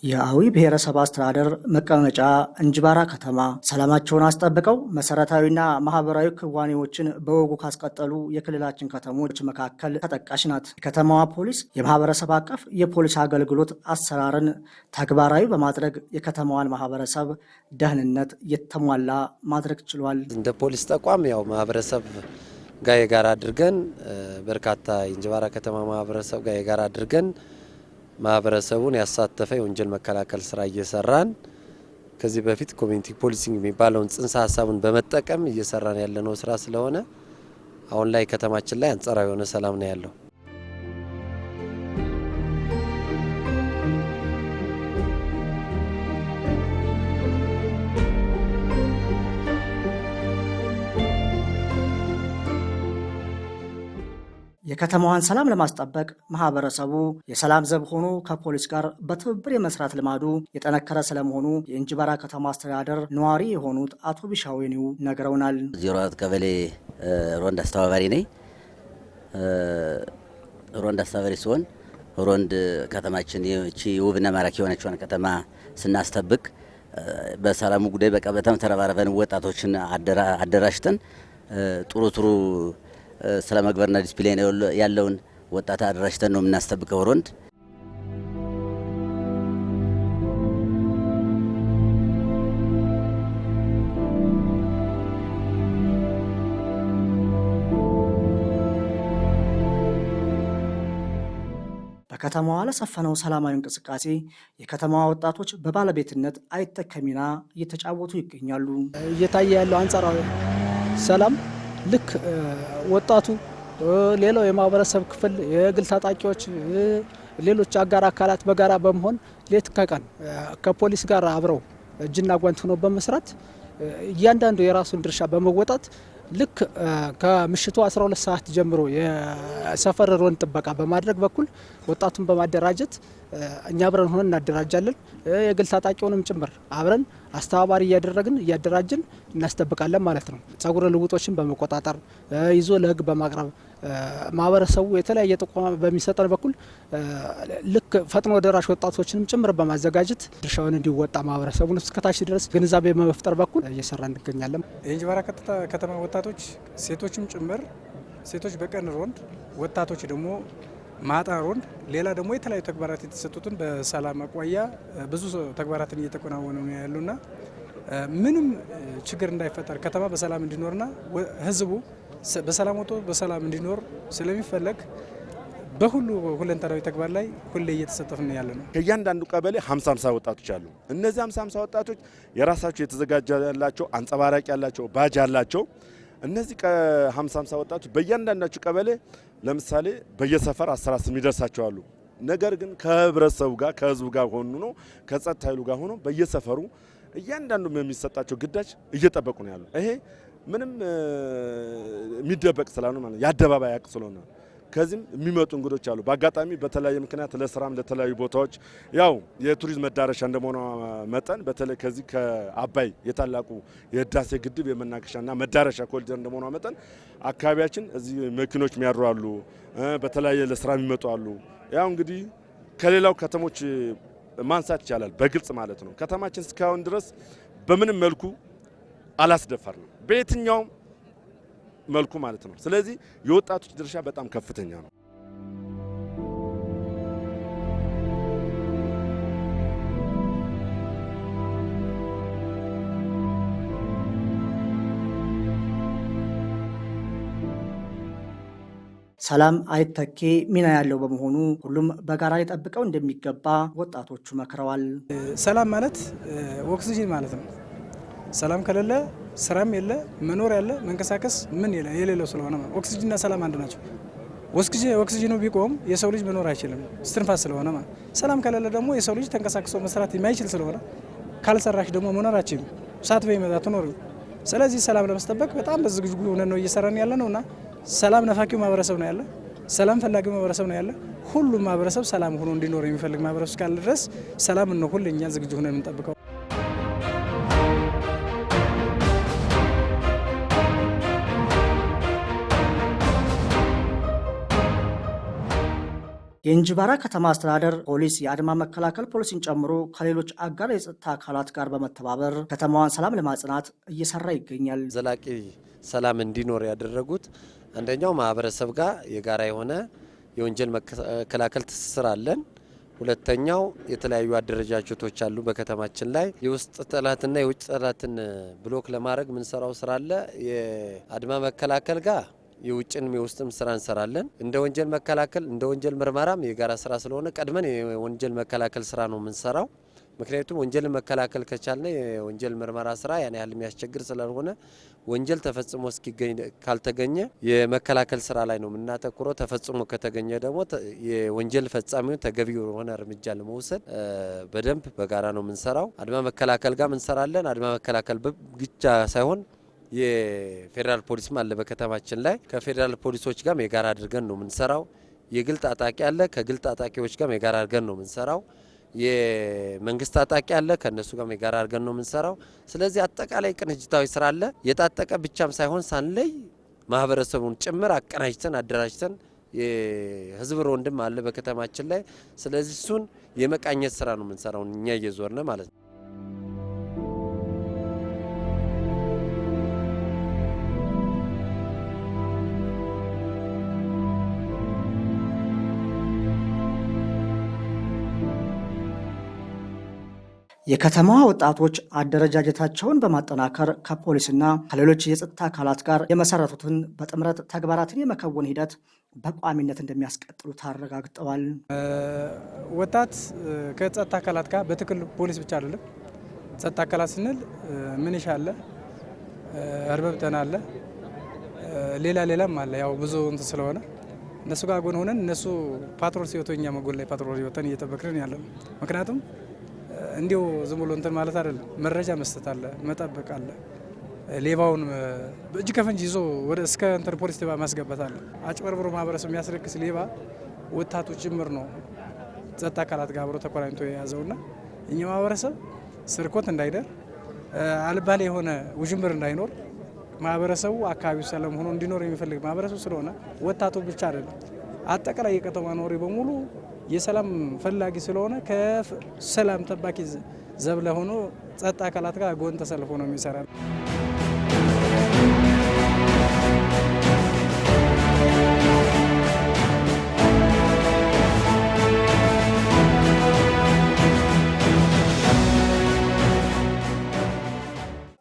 የአዊ ብሔረሰብ አስተዳደር መቀመጫ እንጅባራ ከተማ ሰላማቸውን አስጠብቀው መሰረታዊና ማህበራዊ ክዋኔዎችን በወጉ ካስቀጠሉ የክልላችን ከተሞች መካከል ተጠቃሽ ናት። የከተማዋ ፖሊስ የማህበረሰብ አቀፍ የፖሊስ አገልግሎት አሰራርን ተግባራዊ በማድረግ የከተማዋን ማህበረሰብ ደህንነት የተሟላ ማድረግ ችሏል። እንደ ፖሊስ ተቋም ያው ማህበረሰብ ጋር የጋራ አድርገን በርካታ የእንጅባራ ከተማ ማህበረሰብ ጋር የጋራ አድርገን ማህበረሰቡን ያሳተፈ የወንጀል መከላከል ስራ እየሰራን ከዚህ በፊት ኮሚኒቲ ፖሊሲንግ የሚባለውን ጽንሰ ሀሳቡን በመጠቀም እየሰራን ያለነው ስራ ስለሆነ አሁን ላይ ከተማችን ላይ አንጻራዊ የሆነ ሰላም ነው ያለው። የከተማዋን ሰላም ለማስጠበቅ ማህበረሰቡ የሰላም ዘብ ሆኖ ከፖሊስ ጋር በትብብር የመስራት ልማዱ የጠነከረ ስለመሆኑ የእንጅባራ ከተማ አስተዳደር ነዋሪ የሆኑት አቶ ቢሻዌኒው ነግረውናል። 04 ቀበሌ ሮንድ አስተባባሪ ነኝ። ሮንድ አስተባባሪ ሲሆን ሮንድ ከተማችን ይቺ ውብና ማራኪ የሆነችውን ከተማ ስናስጠብቅ በሰላሙ ጉዳይ በቀበተም ተረባረበን ወጣቶችን አደራጅተን ጥሩ ሰላም ማግበርና ዲስፕሊን ያለውን ወጣት አደራጅተን ነው የምናስጠብቀው። ሮንድ በከተማዋ ለሰፈነው ሰላማዊ እንቅስቃሴ የከተማዋ ወጣቶች በባለቤትነት አይተካ ሚና እየተጫወቱ ይገኛሉ። እየታየ ያለው አንጻራዊ ሰላም ልክ ወጣቱ ሌላው የማህበረሰብ ክፍል የግል ታጣቂዎች ሌሎች አጋር አካላት በጋራ በመሆን ሌት ከቀን ከፖሊስ ጋር አብረው እጅና ጓንት ሆነው በመስራት እያንዳንዱ የራሱን ድርሻ በመወጣት ልክ ከምሽቱ 12 ሰዓት ጀምሮ የሰፈር ሮንድ ጥበቃ በማድረግ በኩል ወጣቱን በማደራጀት እኛ አብረን ሆነን እናደራጃለን። የግል ታጣቂውንም ጭምር አብረን አስተባባሪ እያደራጅን እናስጠብቃለን ማለት ነው። ጸጉረ ልውጦችን በመቆጣጠር ይዞ ለህግ በማቅረብ ማህበረሰቡ የተለያየ ጥቆማ በሚሰጠን በኩል ልክ ፈጥኖ ደራሽ ወጣቶችንም ጭምር በማዘጋጀት ድርሻውን እንዲወጣ ማህበረሰቡን እስከታች ድረስ ግንዛቤ በመፍጠር በኩል እየሰራ እንገኛለን። የእንጅባራ ከተማ ወጣቶች ሴቶችም ጭምር ሴቶች በቀን ሮንድ፣ ወጣቶች ደግሞ ማታ ሮንድ፣ ሌላ ደግሞ የተለያዩ ተግባራት የተሰጡትን በሰላም አቋያ ብዙ ተግባራትን እየተከናወኑ ነው ያሉና ምንም ችግር እንዳይፈጠር ከተማ በሰላም እንዲኖርና ህዝቡ በሰላም ወጥቶ በሰላም እንዲኖር ስለሚፈለግ በሁሉ ሁለንተናዊ ተግባር ላይ ሁሌ እየተሳተፍን ያለ ነው። ከእያንዳንዱ ቀበሌ 50 ወጣቶች አሉ። እነዚህ 50 ወጣቶች የራሳቸው የተዘጋጀላቸው አንጸባራቂ ያላቸው ባጅ ያላቸው እነዚህ 50 ወጣቶች በእያንዳንዳቸው ቀበሌ ለምሳሌ በየሰፈር 10 የሚደርሳቸው አሉ። ነገር ግን ከህብረተሰቡ ጋር ከህዝቡ ጋር ሆኖ ነው ከጸጥታ ኃይሉ ጋር ሆኖ በየሰፈሩ እያንዳንዱ የሚሰጣቸው ግዳጅ እየጠበቁ ነው ያሉ። ይሄ ምንም የሚደበቅ ስላልሆነ ማለት የአደባባይ አቅ ስለሆነ ከዚህም የሚመጡ እንግዶች አሉ። በአጋጣሚ በተለያየ ምክንያት ለስራም ለተለያዩ ቦታዎች ያው የቱሪዝም መዳረሻ እንደመሆኑ መጠን በተለይ ከዚህ ከአባይ የታላቁ የህዳሴ ግድብ የመናገሻና መዳረሻ ኮሪደር እንደመሆኑ መጠን አካባቢያችን እዚህ መኪኖች የሚያድሩ አሉ። በተለያየ ለስራ የሚመጡ አሉ። ያው እንግዲህ ከሌላው ከተሞች ማንሳት ይቻላል በግልጽ ማለት ነው። ከተማችን እስካሁን ድረስ በምንም መልኩ አላስደፈርንም በየትኛውም መልኩ ማለት ነው። ስለዚህ የወጣቶች ድርሻ በጣም ከፍተኛ ነው። ሰላም አይተኬ ሚና ያለው በመሆኑ ሁሉም በጋራ ሊጠብቀው እንደሚገባ ወጣቶቹ መክረዋል። ሰላም ማለት ኦክሲጅን ማለት ነው። ሰላም ከሌለ ስራም የለ መኖር ያለ መንቀሳቀስ ምን የሌለው ስለሆነ ማለት ኦክሲጅንና ሰላም አንድ ናቸው። ኦክሲጅኑ ቢቆም የሰው ልጅ መኖር አይችልም እስትንፋስ ስለሆነ ማለት። ሰላም ከሌለ ደግሞ የሰው ልጅ ተንቀሳቅሶ መስራት የማይችል ስለሆነ ካልሰራሽ ደግሞ መኖር አትችልም። እሳት በይመጣ ትኖር። ስለዚህ ሰላም ለማስጠበቅ በጣም በዝግጁ ሆነን ነው እየሰራን ያለ ነውና ሰላም ነፋቂው ማህበረሰብ ነው ያለ፣ ሰላም ፈላጊው ማህበረሰብ ነው ያለ። ሁሉም ማህበረሰብ ሰላም ሆኖ እንዲኖር የሚፈልግ ማህበረሰብ ካለ ድረስ ሰላም ነው ሁሉኛ ዝግጁ ሆነን የምንጠብቀው። የእንጅባራ ከተማ አስተዳደር ፖሊስ የአድማ መከላከል ፖሊስን ጨምሮ ከሌሎች አጋር የጸጥታ አካላት ጋር በመተባበር ከተማዋን ሰላም ለማጽናት እየሰራ ይገኛል። ዘላቂ ሰላም እንዲኖር ያደረጉት አንደኛው ማህበረሰብ ጋር የጋራ የሆነ የወንጀል መከላከል ትስስር አለን። ሁለተኛው የተለያዩ አደረጃጀቶች አሉ በከተማችን ላይ የውስጥ ጠላትና የውጭ ጠላትን ብሎክ ለማድረግ ምን ሰራው ስራ አለ። የአድማ መከላከል ጋር የውጭንም የውስጥም ስራ እንሰራለን። እንደ ወንጀል መከላከል እንደ ወንጀል ምርመራም የጋራ ስራ ስለሆነ ቀድመን የወንጀል መከላከል ስራ ነው የምንሰራው። ምክንያቱም ወንጀል መከላከል ከቻልነ የወንጀል ምርመራ ስራ ያን ያህል የሚያስቸግር ስላልሆነ ወንጀል ተፈጽሞ እስኪገኝ ካልተገኘ የመከላከል ስራ ላይ ነው የምናተኩረው። ተፈጽሞ ከተገኘ ደግሞ የወንጀል ፈጻሚውን ተገቢው የሆነ እርምጃ ለመውሰድ በደንብ በጋራ ነው የምንሰራው። አድማ መከላከል ጋር እንሰራለን። አድማ መከላከል ብቻ ሳይሆን የፌዴራል ፖሊስም አለ በከተማችን ላይ። ከፌዴራል ፖሊሶች ጋር የጋራ አድርገን ነው የምንሰራው። የግል ታጣቂ አለ፣ ከግል ታጣቂዎች ጋር የጋራ አድርገን ነው የምንሰራው። የመንግስት ታጣቂ አለ፣ ከነሱ ጋር የጋራ አድርገን ነው የምንሰራው። ስለዚህ አጠቃላይ ቅንጅታዊ ስራ አለ። የታጠቀ ብቻም ሳይሆን ሳንለይ ማህበረሰቡን ጭምር አቀናጅተን አደራጅተን የህዝብ ሮንድም አለ በከተማችን ላይ። ስለዚህ እሱን የመቃኘት ስራ ነው የምንሰራው እኛ እየዞርነ ማለት ነው። የከተማዋ ወጣቶች አደረጃጀታቸውን በማጠናከር ከፖሊስና ከሌሎች የጸጥታ አካላት ጋር የመሰረቱትን በጥምረት ተግባራትን የመከወን ሂደት በቋሚነት እንደሚያስቀጥሉ ታረጋግጠዋል። ወጣት ከጸጥታ አካላት ጋር በትክክል ፖሊስ ብቻ አይደለም። ጸጥታ አካላት ስንል ምንሻ አለ፣ እርበብተና አለ፣ ሌላም አለ። ያው ብዙ እንትን ስለሆነ እነሱ ጋር ጎን ሆነን እነሱ ፓትሮል ሲወጡ እኛ መጎን ላይ ፓትሮል ሲወጣን እየጠበቅን ያለ ነው። ምክንያቱም እንዲሁ ዝም ብሎ እንትን ማለት አይደለም። መረጃ መስጠት አለ፣ መጠበቅ አለ። ሌባውን እጅ ከፈንጅ ይዞ ወደ እስከ እንትን ፖሊስ ጣቢያ ማስገባት አለ። አጭበርብሮ ማህበረሰብ የሚያስረክስ ሌባ ወጣቱ ጭምር ነው ጸጥታ አካላት ጋር አብሮ ተቆራኝቶ የያዘውና እኛ ማህበረሰብ ስርቆት እንዳይደር፣ አልባሌ የሆነ ውዥንብር እንዳይኖር ማህበረሰቡ አካባቢው ሰላም ሆኖ እንዲኖር የሚፈልግ ማህበረሰብ ስለሆነ ወጣቱ ብቻ አይደለም፣ አጠቃላይ የከተማ ነዋሪ በሙሉ የሰላም ፈላጊ ስለሆነ ከሰላም ጠባቂ ዘብ ለሆኖ ጸጥታ አካላት ጋር ጎን ተሰልፎ ነው የሚሰራ።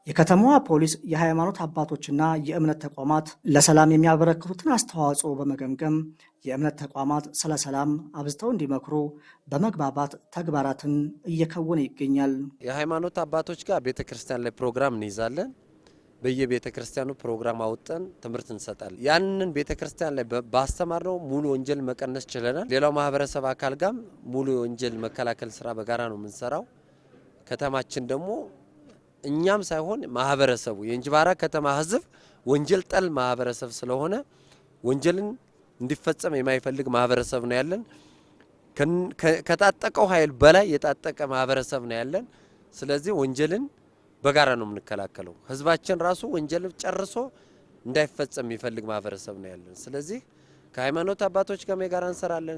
የከተማዋ ፖሊስ የሃይማኖት አባቶችና የእምነት ተቋማት ለሰላም የሚያበረክቱትን አስተዋጽኦ በመገምገም የእምነት ተቋማት ስለ ሰላም አብዝተው እንዲመክሩ በመግባባት ተግባራትን እየከወነ ይገኛል። የሃይማኖት አባቶች ጋር ቤተክርስቲያን ላይ ፕሮግራም እንይዛለን። በየቤተ ክርስቲያኑ ፕሮግራም አውጥተን ትምህርት እንሰጣለን። ያንን ቤተክርስቲያን ላይ ባስተማርነው ሙሉ ወንጀል መቀነስ ችለናል። ሌላው ማህበረሰብ አካል ጋር ሙሉ ወንጀል መከላከል ስራ በጋራ ነው የምንሰራው። ከተማችን ደግሞ እኛም ሳይሆን ማህበረሰቡ የእንጅባራ ከተማ ህዝብ ወንጀል ጠል ማህበረሰብ ስለሆነ ወንጀልን እንዲፈጸም የማይፈልግ ማህበረሰብ ነው ያለን። ከታጠቀው ኃይል በላይ የታጠቀ ማህበረሰብ ነው ያለን። ስለዚህ ወንጀልን በጋራ ነው የምንከላከለው። ህዝባችን ራሱ ወንጀል ጨርሶ እንዳይፈጸም የሚፈልግ ማህበረሰብ ነው ያለን። ስለዚህ ከሃይማኖት አባቶች ጋር የጋራ እንሰራለን።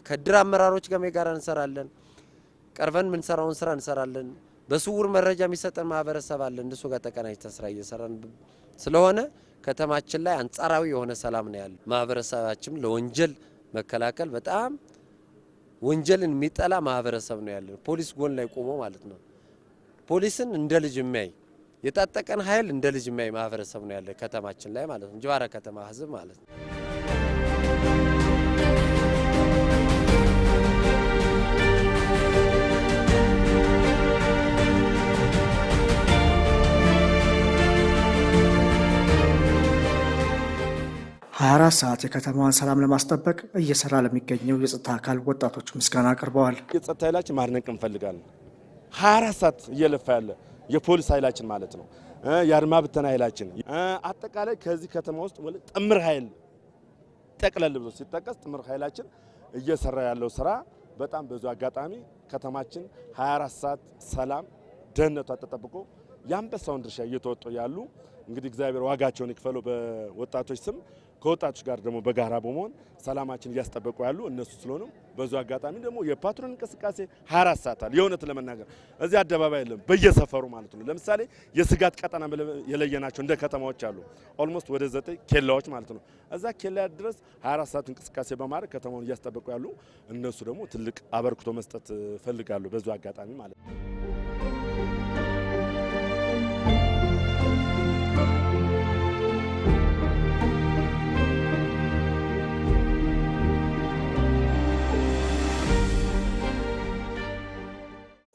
ከድር አመራሮች ጋር የጋራ እንሰራለን። ቀርበን የምንሰራውን ስራ እንሰራለን። በስውር መረጃ የሚሰጠን ማህበረሰብ አለ። እንደሱ ጋር ተቀናጅተን ስራ እየሰራን ስለሆነ ከተማችን ላይ አንጻራዊ የሆነ ሰላም ነው ያለ። ማህበረሰባችን ለወንጀል መከላከል በጣም ወንጀልን የሚጠላ ማህበረሰብ ነው ያለ። ፖሊስ ጎን ላይ ቆሞ ማለት ነው። ፖሊስን እንደ ልጅ የሚያይ የታጠቀን ኃይል እንደ ልጅ የሚያይ ማህበረሰብ ነው ያለ ከተማችን ላይ ማለት ነው። እንጅባራ ከተማ ህዝብ ማለት ነው። የ24 ሰዓት የከተማዋን ሰላም ለማስጠበቅ እየሰራ ለሚገኘው የጸጥታ አካል ወጣቶች ምስጋና አቅርበዋል። የጸጥታ ኃይላችን ማድነቅ እንፈልጋለን። 24 ሰዓት እየለፋ ያለ የፖሊስ ኃይላችን ማለት ነው። የአድማ ብተና ኃይላችን አጠቃላይ ከዚህ ከተማ ውስጥ ጥምር ኃይል ጠቅለል ብሎ ሲጠቀስ ጥምር ኃይላችን እየሰራ ያለው ስራ በጣም ብዙ አጋጣሚ ከተማችን 24 ሰዓት ሰላም ደህንነቷ ተጠብቆ የአንበሳውን ድርሻ እየተወጡ ያሉ እንግዲህ እግዚአብሔር ዋጋቸውን ይክፈለው በወጣቶች ስም ከወጣቶች ጋር ደግሞ በጋራ በመሆን ሰላማችን እያስጠበቁ ያሉ እነሱ ስለሆኑ በዙ አጋጣሚ ደግሞ የፓትሮል እንቅስቃሴ 24 ሰዓት አለ። የእውነት ለመናገር እዚህ አደባባይ የለም በየሰፈሩ ማለት ነው። ለምሳሌ የስጋት ቀጠና የለየናቸው እንደ ከተማዎች አሉ ኦልሞስት ወደ 9 ኬላዎች ማለት ነው። እዛ ኬላ ድረስ 24 ሰዓት እንቅስቃሴ በማድረግ ከተማውን እያስጠበቁ ያሉ እነሱ ደግሞ ትልቅ አበርክቶ መስጠት ፈልጋለሁ በዙ አጋጣሚ ማለት ነው።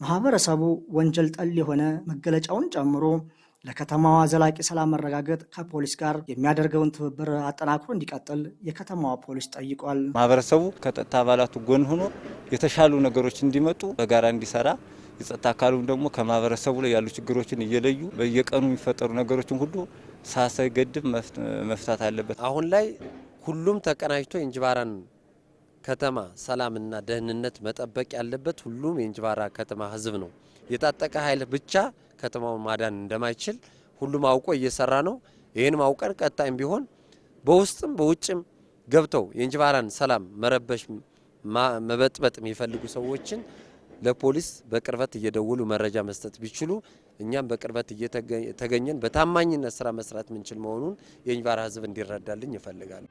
ማህበረሰቡ ወንጀል ጠል የሆነ መገለጫውን ጨምሮ ለከተማዋ ዘላቂ ሰላም መረጋገጥ ከፖሊስ ጋር የሚያደርገውን ትብብር አጠናክሮ እንዲቀጥል የከተማዋ ፖሊስ ጠይቋል። ማህበረሰቡ ከጸጥታ አባላቱ ጎን ሆኖ የተሻሉ ነገሮች እንዲመጡ በጋራ እንዲሰራ የጸጥታ አካሉም ደግሞ ከማህበረሰቡ ላይ ያሉ ችግሮችን እየለዩ በየቀኑ የሚፈጠሩ ነገሮችን ሁሉ ሳይገድብ መፍታት አለበት። አሁን ላይ ሁሉም ተቀናጅቶ የእንጅባራን ከተማ ሰላምና ደህንነት መጠበቅ ያለበት ሁሉም የእንጅባራ ከተማ ህዝብ ነው። የታጠቀ ኃይል ብቻ ከተማውን ማዳን እንደማይችል ሁሉም አውቆ እየሰራ ነው። ይህን ማውቀን ቀጣይም ቢሆን በውስጥም በውጭም ገብተው የእንጅባራን ሰላም መረበሽ መበጥበጥ የሚፈልጉ ሰዎችን ለፖሊስ በቅርበት እየደወሉ መረጃ መስጠት ቢችሉ እኛም በቅርበት እየተገኘን በታማኝነት ስራ መስራት ምንችል መሆኑን የእንጅባራ ህዝብ እንዲረዳልኝ ይፈልጋሉ።